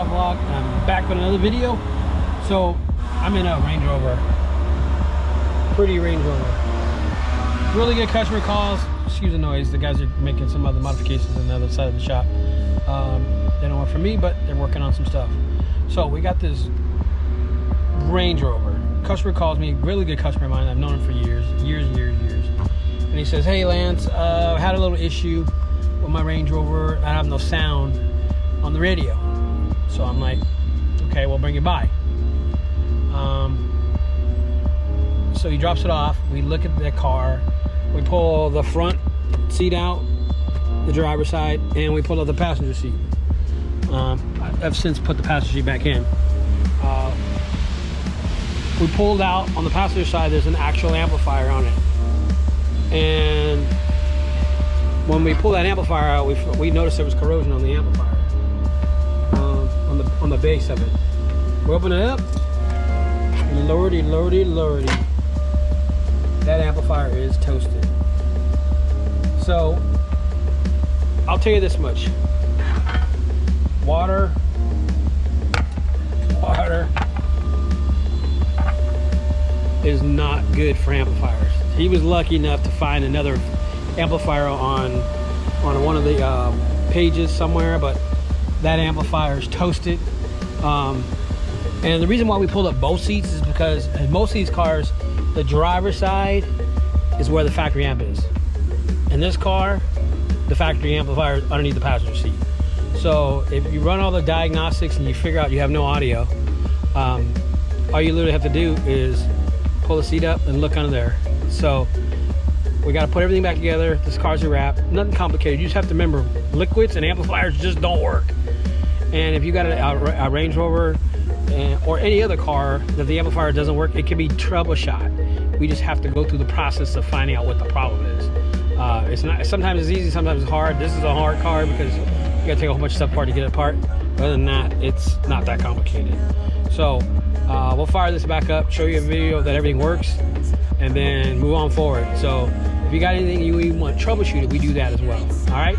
Vlog. I'm back with another video. So I'm in a Range Rover, pretty Range Rover. Really good customer calls. Excuse the noise. The guys are making some other modifications on the other side of the shop. They don't work for me, but they're working on some stuff. So we got this Range Rover. Customer calls me, really good customer of mine. I've known him for years. And he says, "Hey Lance, I had a little issue with my Range Rover. I have no sound on the radio." So I'm like, "Okay, we'll bring it by." So he drops it off. We look at the car. We pull the front seat out, the driver's side, and we pull out the passenger seat. I've since put the passenger seat back in. We pulled out on the passenger side. There's an actual amplifier on it, and when we pulled that amplifier out, we noticed there was corrosion on the amplifier, on the base of it. We open it up. Lordy, that amplifier is toasted. So I'll tell you this much: water is not good for amplifiers. He was lucky enough to find another amplifier on one of the pages somewhere, but that amplifier is toasted. And the reason why we pulled up both seats is because in most of these cars, the driver's side is where the factory amp is. In this car, the factory amplifier is underneath the passenger seat. So if you run all the diagnostics and you figure out you have no audio, all you literally have to do is pull the seat up and look under there. So we got to put everything back together. This car's a wrap. Nothing complicated. You just have to remember, liquids and amplifiers just don't work. And if you got a Range Rover or any other car that the amplifier doesn't work, it can be troubleshot. We just have to go through the process of finding out what the problem is. It's not. Sometimes it's easy, sometimes it's hard. This is a hard car because you got to take a whole bunch of stuff apart to get it apart. Other than that, it's not that complicated. So we'll fire this back up, show you a video that everything works, and then move on forward. So if you got anything you even want troubleshooted, we do that as well. All right.